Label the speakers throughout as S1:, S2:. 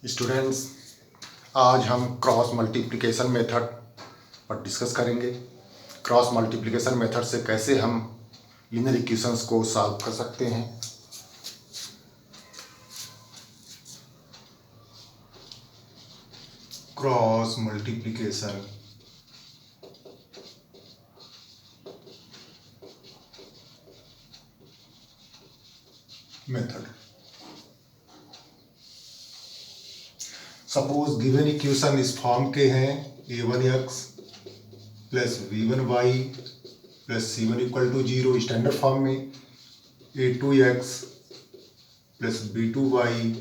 S1: Students, आज हम cross multiplication method पर डिस्कस करेंगे। क्रॉस मल्टीप्लिकेशन मेथड से कैसे हम लीनियर इक्वेशंस को सॉल्व कर सकते हैं। Cross multiplication method. Suppose given equation इस फॉर्म के हैं a1x plus b1y plus c1 equal to 0 standard form में, a2x plus b2y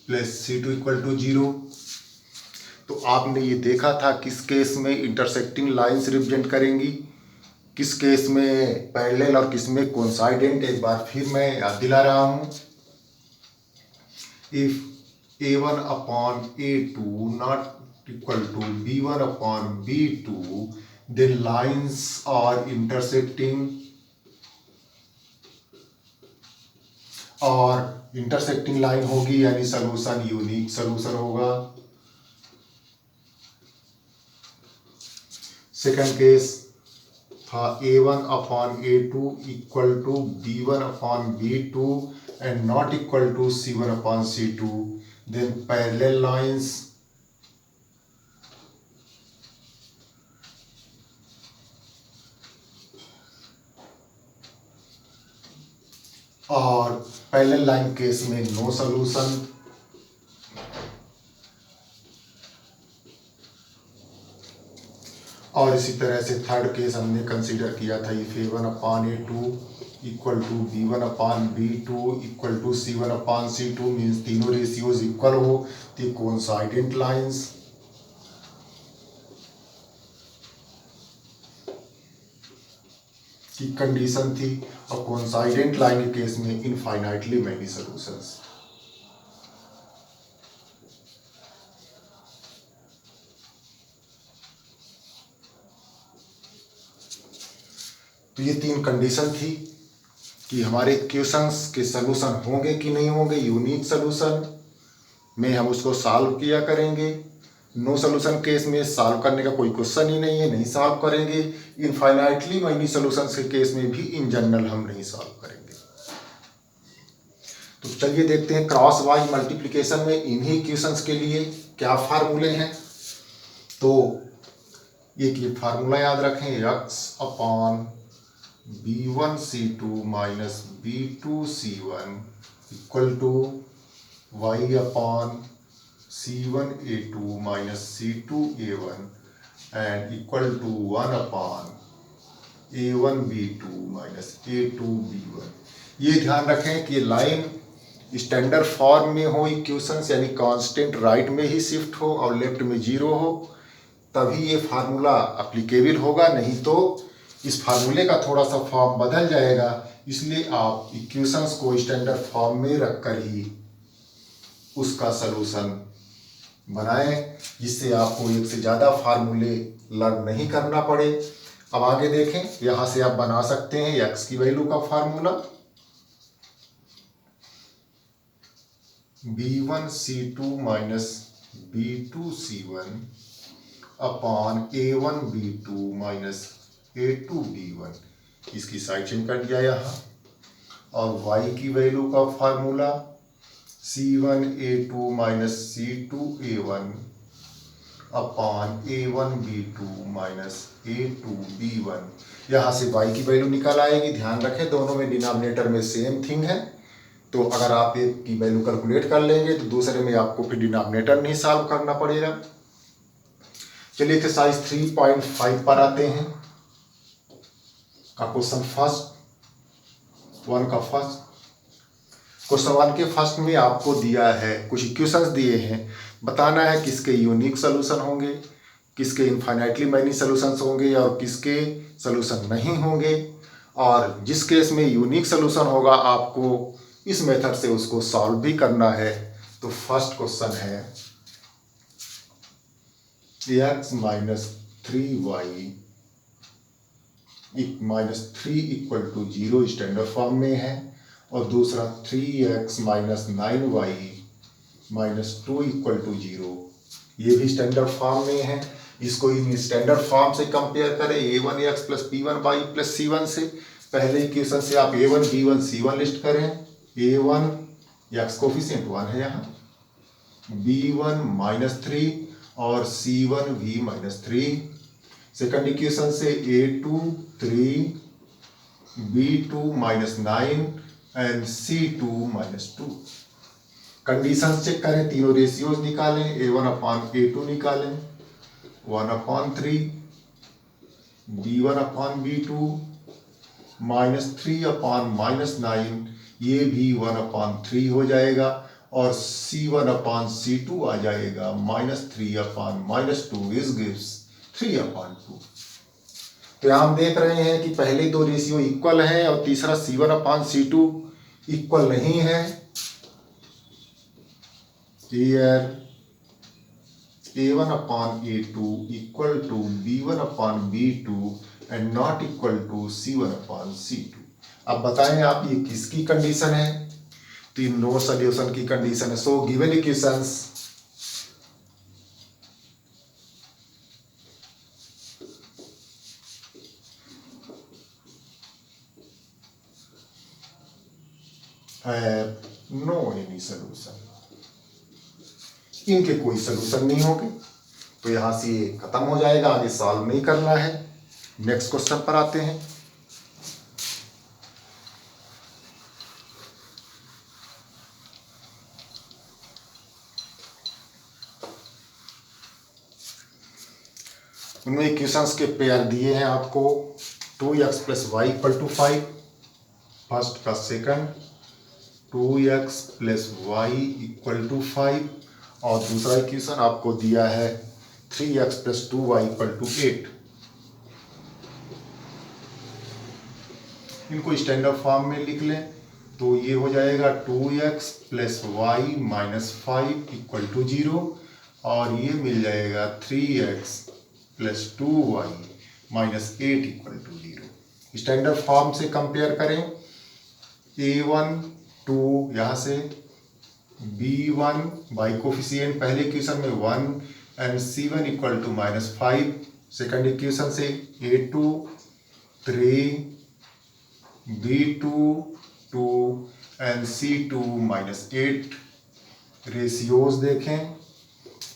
S1: plus c2 equal to 0। तो आपने ये देखा था किस केस में इंटरसेक्टिंग लाइंस रिप्रेजेंट करेंगी, किस केस में पैरेलल और किस में कोइंसाइडेंट। एक बार फिर मैं याद दिला रहा हूँ। If a1 upon a2 not equal to b1 upon b2, then lines are intersecting और इंटरसेक्टिंग लाइन होगी यानी सलूशन यूनिक सलूशन होगा। सेकंड केस था a1 upon a2 equal to b1 upon b2 and not equal to c1 upon c2, then parallel lines और parallel line case में no solution. और इसी तरह से थर्ड केस हमने कंसीडर किया था if a1 upon a2 equal to b1 upon b2 equal to c1 upon c2 means तीनों रेशियोज इक्वल हो तो कोइंसाइडेंट लाइंस। की कंडीशन थी और कोइंसाइडेंट लाइन के केस में इनफाइनाइटली मैनी सॉल्यूशंस। तो ये तीन कंडीशन थी कि हमारे इक्वेशंस के सलूशन होंगे कि नहीं होंगे। यूनिक सलूशन में हम उसको सॉल्व किया करेंगे, नो सॉल्यूशन केस में सॉल्व करने का कोई क्वेश्चन ही नहीं है, नहीं सॉल्व करेंगे। इनफाइनाइटली मैनी सॉल्यूशंस के केस में भी इन जनरल हम नहीं सॉल्व करेंगे। तो चलिए देखते हैं क्रॉस वाइज मल्टीप्लिकेशन में इन्हीं इक्वेशंस के लिए क्या फार्मूले हैं। तो एक फार्मूला याद रखें, x upon b1c2 minus b2c1 equal to y upon c1a2 minus c2a1 and equal to 1 upon a1b2 minus a2b1। ये ध्यान रखें कि लाइन स्टैंडर्ड फॉर्म में हो इक्वेशंस यानी कांस्टेंट राइट में ही शिफ्ट हो और लेफ्ट में 0 हो, तभी ये फार्मूला अप्लीकेबल होगा। नहीं तो इस फार्मूले का थोड़ा सा फॉर्म बदल जाएगा। इसलिए आप इक्वेशंस को स्टैंडर्ड फॉर्म में रखकर ही उसका सलूशन बनाएं, जिससे आपको एक से ज़्यादा फार्मूले लर्न नहीं करना पड़े। अब आगे देखें, यहाँ से आप बना सकते हैं x की वैल्यू का formula b1c2 minus b2c1 upon a1b2 minus a2b1। इसकी साइड चेंज कर दिया यहाँ। और y की वैल्यू का formula c1a2 minus c2a1 upon a1b2 minus a2b1। यहाँ से y की वैल्यू निकल आएगी। ध्यान रखें दोनों में डिनोमिनेटर में सेम थिंग है, तो अगर आप एक की वैल्यू कैलकुलेट कर लेंगे तो दूसरे में आपको फिर डिनोमिनेटर नहीं सॉल्व करना पड़ेगा। चलिए एक्सरसाइज 3.5 पर आते हैं। का क्वेश्चन फर्स्ट वन का फर्स्ट क्वेश्चन वन के फर्स्ट में आपको दिया है कुछ इक्वेशंस दिए हैं, बताना है किसके यूनिक सॉल्यूशन होंगे, किसके इनफाइनाइटली मैनी सॉल्यूशंस होंगे और किसके सॉल्यूशन नहीं होंगे। और जिस केस में यूनिक सॉल्यूशन होगा आपको इस मेथड से उसको सॉल्व भी करना है। तो फर्स्ट क्वेश्चन है x minus 3y minus 3 equal to 0 standard form में है, और दूसरा 3x minus 9y -2 equal to 0। ये भी स्टैंडर्ड फॉर्म में है। इसको इन स्टैंडर्ड फॉर्म से कंपेयर करें a1x plus b1y plus c1 से। पहले इक्वेशन से आप a1 b1 c1 लिस्ट करें। a1 x कोफिशिएंट 1 है यहाँ, b1 -3 और c1 भी -3। सेकंड इक्वेशन से a2 3 b2 -9 and c2 -2। Condition check करें, तीनों रेशियोज निकालें, a1 अपॉन a2 निकालें, 1/3 b1 अपॉन b2 -3 अपॉन -9, ये भी 1/3 हो जाएगा और c1 अपॉन c2 आ जाएगा -3 अपॉन -2 इज गिव्स 3/2। तो यहाँ हम देख रहे हैं कि पहले दो रेशियो इक्वल है और तीसरा c1 अपॉन c2 इक्वल नहीं है। Here a1 upon a2 equal to b1 upon b2 and not equal to c1 upon c2। अब बताएं आप ये किसकी कंडीशन है? तो नो सोल्यूशन की कंडीशन है। So given equations have no any solution। इनके कोई सोल्यूशन नहीं होंगे, तो यहां से ये खत्म हो जाएगा, आगे सॉल्व नहीं करना है। नेक्स्ट क्वेश्चन पर आते हैं। उनमें इक्वेशंस के पेयर दिए हैं आपको, 2x plus y equal to 5 first का second, 2x plus y equal to 5 और दूसरा इक्वेशन आपको दिया है 3x plus 2y equal to 8। इनको स्टैंडर्ड फॉर्म में लिख लें तो ये हो जाएगा 2x plus y minus 5 equal to 0 और ये मिल जाएगा 3x plus 2y minus 8 equal to 0। Standard form से कंपेयर करें, a1 2 यहाँ से b1 बाई कोफिशिएंट पहले इक्वेशन में 1 and c1 equal to -5। Second equation से a2 3 b2 2 and c2 -8। Ratios देखें,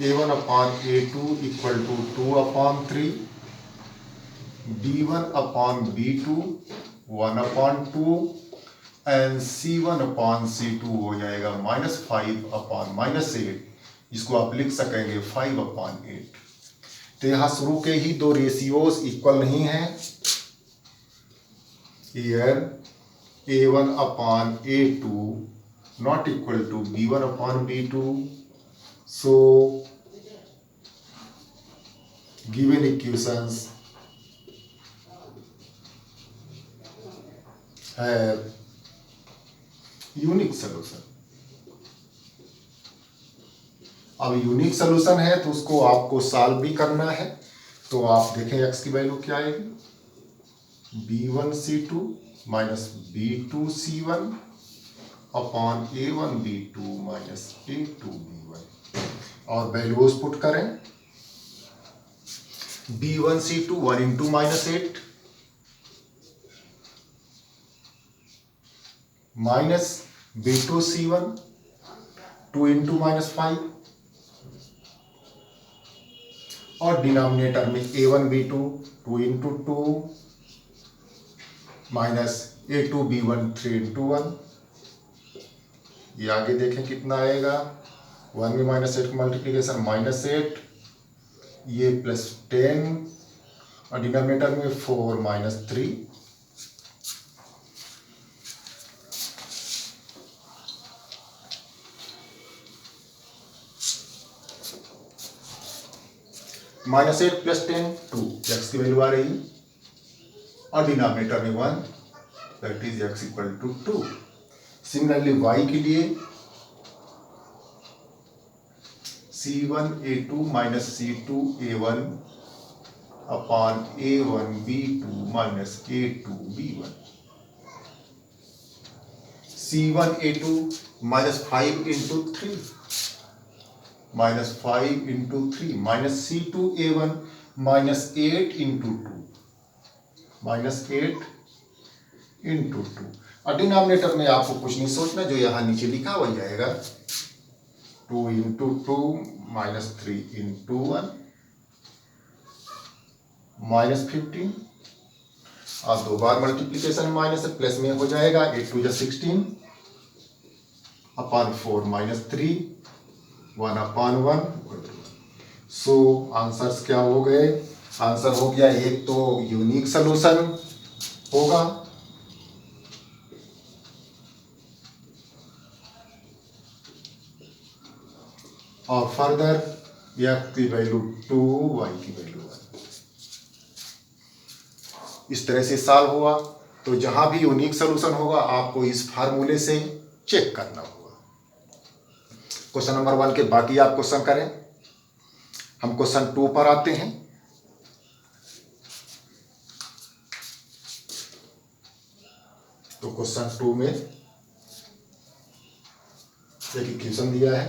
S1: a1 upon a2 equal to 2/3, b1 upon b2 1/2 and c1 upon c2 हो जाएगा -5 अपॉन -8। इसको आप लिख सकेंगे 5/8। तो यहाँ शुरू के ही दो रेशियोज इक्वल नहीं है। Here a1 upon a2 not equal to b1 upon b2। So given equations have unique solution. अब यूनिक सोल्यूशन है तो उसको आपको सॉल्व भी करना है। तो आप देखें x की वैल्यू क्या आएगी, b1c2 minus b2c1 upon a1b2 minus a2b1 और वैल्यूज पुट करें। b1c2 1 into -8 minus b2c1 2 into -5 और डिनोमिनेटर में a1b2 2 into 2 minus a2b1 3 into 1। ये आगे देखें कितना आएगा, 1 में -8 का मल्टीप्लीकेशन -8, ये +10 और डिनोमिनेटर में 4 -3। -8 + 10 2, x की वैल्यू आ रही और डिनोमिनेटर में 1, that is x equal to 2। Similarly y के लिए c1a2 minus c2a1 upon a1b2 minus a2b1। c1a2 -5 into 3 minus 5 into 3 minus C2A1 minus 8 into 2 minus 8 into 2। और डिनोमिनेटर में आपको कुछ नहीं सोचना, जो यहाँ नीचे लिखा वही आएगा 2 इंटू 2 माइनस 3 इंटू 1 माइनस 15 और 2 बार मल्टीप्लीकेशन माइनस से प्लस में हो जाएगा 8 2 16 upon 4 minus 3 1 upon 1। So answers क्या हो गए? आंसर हो गया, एक तो यूनिक सॉल्यूशन होगा और फर्दर x की वैल्यू 2 y की वैल्यू 1। इस तरह से सॉल्व हुआ। तो जहां भी यूनिक सॉल्यूशन होगा आपको इस फार्मूले से चेक करना होगा। क्वेश्चन नंबर 1 के बाकी आप क्वेश्चन करें। हम क्वेश्चन 2 पर आते हैं। तो क्वेश्चन 2 में एक इक्वेशन दिया है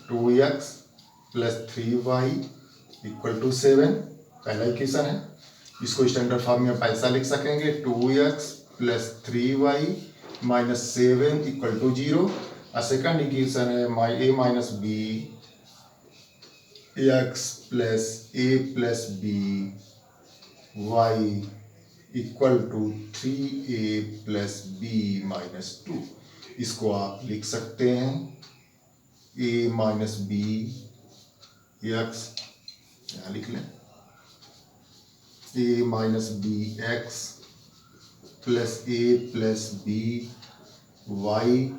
S1: 2x plus 3y equal to 7, पहला इक्वेशन है। इसको स्टैंडर्ड फॉर्म में पैसा लिख सकेंगे 2x plus 3y minus 7 equal to 0। और सेकंड इक्वेशन है a minus b x plus a plus b y equal to 3a plus b minus 2। इसको आप लिख सकते हैं a माइनस b एक्स, यहाँ लिख लें a minus b x plus a plus b y,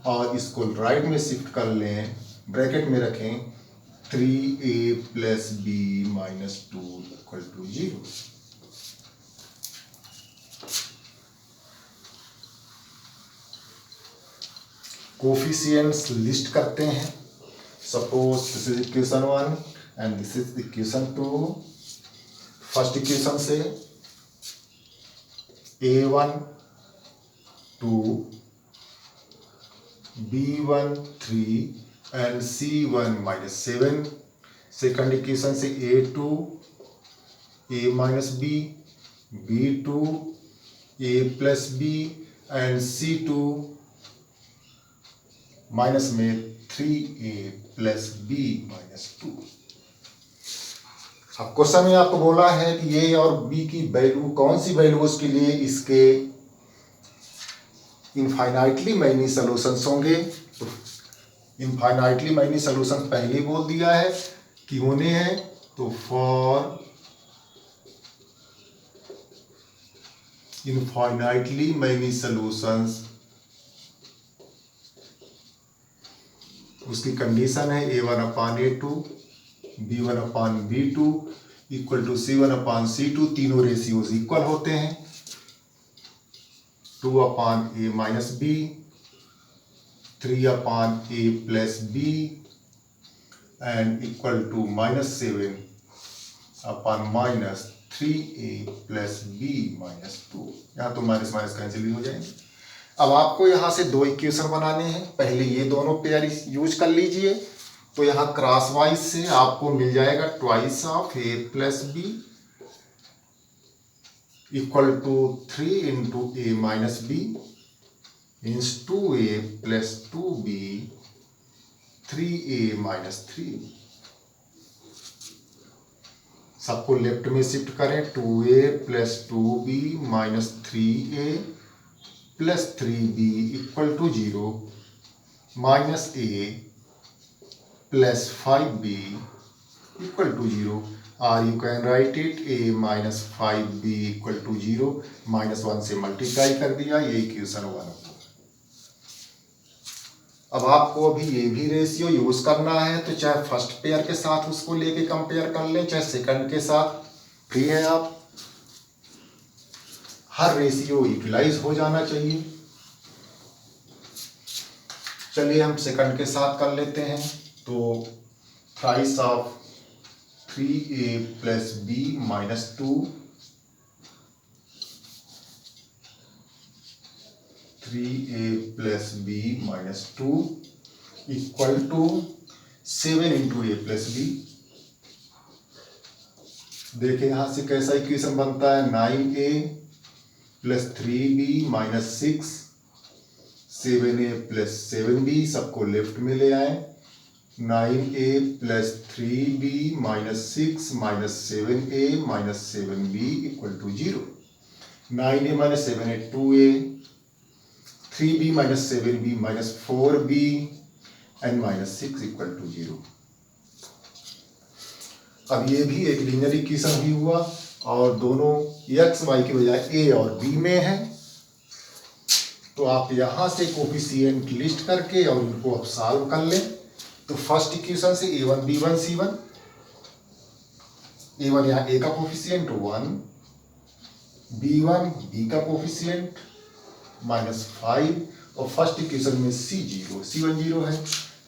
S1: और इसको राइट में शिफ्ट कर लें, ब्रैकेट में रखें 3a plus b minus 2 equal to 0। Coefficients list करते हैं। Suppose this is equation 1 and this is equation 2। First equation से a1 2 b1 3 and c1 minus 7। Second equation से a2 a minus b b2 a plus b and c2 minus में 3a plus b minus 2। अब question में आपको बोला है कि a और b की वैल्यू कौन सी वैल्यू, उसके लिए इसके इनफाइनाइटली मैनी सॉल्यूशंस होंगे। तो इनफाइनाइटली मैनी सॉल्यूशंस पहले ही बोल दिया है कि होने हैं। तो फॉर इनफाइनाइटली मैनी सॉल्यूशंस उसकी कंडीशन है a1 upon a2 b1 upon b2 equal to c1 upon c2। तीनों रेशियोज इक्वल होते हैं। 2 upon a minus b 3 upon a plus b and equal to minus 7 upon minus 3a plus b minus 2। यहाँ तो minus minus cancel हो जाएंगे। अब आपको यहाँ से दो इक्वेशन बनाने हैं। पहले ये दोनों पेयर यूज कर लीजिए। तो यहाँ क्रॉस वाइज से आपको मिल जाएगा twice of a plus b equal to 3 into a minus b means 2a plus 2b 3a minus 3। सबको लेफ्ट में शिफ्ट करें 2a plus 2b minus 3a plus 3b equal to 0 minus a plus 5b equal to 0 और you can write it a minus 5b equal to 0 minus 1 से multiply कर दिया। ये equation 1 हो। अब आपको अभी ये भी रेशियो यूज करना है। तो चाहे फर्स्ट पेयर के साथ उसको लेके कंपेयर कर लें, चाहे सेकंड के साथ, फ्री है आप। हर रेशियो यूटिलाइज हो जाना चाहिए। चलिए हम सेकंड के साथ कर लेते हैं। तो thrice of 3a plus b minus 2 3a plus b minus 2 equal to 7 into a plus b. देखिए यहां से कैसा इक्वेशन बनता है, 9a plus 3b minus 6, 7a plus 7b, सबको लेफ्ट में ले आए, 9a plus 3b minus 6 minus 7a minus 7b equal to 0। 9a minus 7a 2a, 3b minus 7b minus 4b and minus 6 equal to 0। अब ये भी एक linear equation भी हुआ और दोनों एक्स वाई की बजाय ए और बी में है। तो आप यहां से कोफिशिएंट लिस्ट करके और इनको अब सॉल्व कर लें। तो फर्स्ट इक्वेशन से a1 b1 c1, a1 यहाँ a का कोफिशिएंट 1, b1 b का कोफिशिएंट -5 और फर्स्ट इक्वेशन में c1 0 है।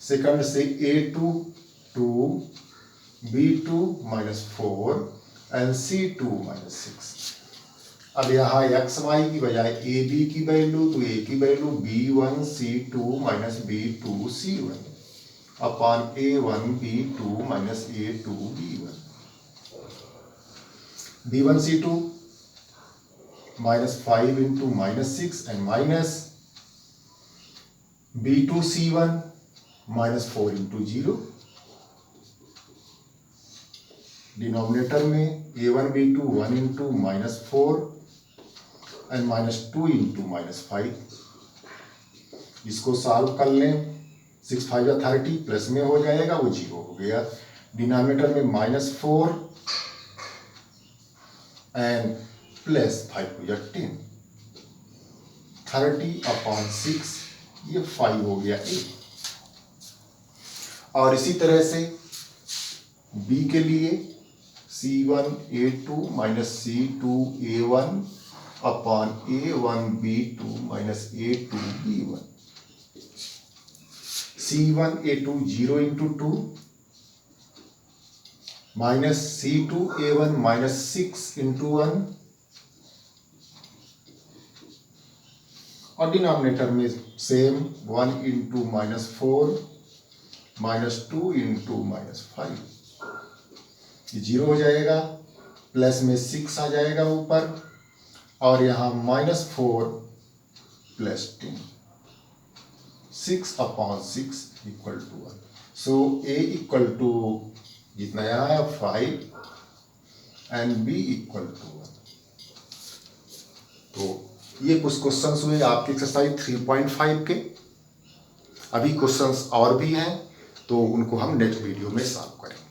S1: सेकंड से a2 2, b2 -4 एंड c2 -6। अब यहाँ एक्स वाई की बजाय ए बी की वैल्यू, तो ए की value b1 c2 minus b2 c1 upon a1 b2 minus a2 b1। b1 c2 -5 into -6 and minus b2 c1 -4 into 0। Denominator में a1 b2 1 into -4 and -2 into -5। इसको solve कर लें, 6 5 या 30 प्लस में हो जाएगा, वो 0 हो गया। डिनोमिनेटर में -4 एंड प्लस 5 या 10, 30 अपॉन 6, ये 5 हो गया a। और इसी तरह से b के लिए c1 a2 minus c2 a1 upon a1 b2 minus a2 b1। c1 a2 0 into 2 minus c2 a1 minus 6 into 1 और डिनोमिनेटर में सेम 1 इंटू -4 -2 इंटू -5, ये 0 हो जाएगा। प्लस में 6 आ जाएगा ऊपर और यहाँ -4 plus 10, 6 upon 6 equal to 1। So a equal to जितना यहाँ है 5 एंड b इक्वल टू 1। तो ये कुछ क्वेश्चंस हुए आपके एक्सरसाइज 3.5 के। अभी क्वेश्चंस और भी हैं तो उनको हम नेक्स्ट वीडियो में सॉल्व करेंगे।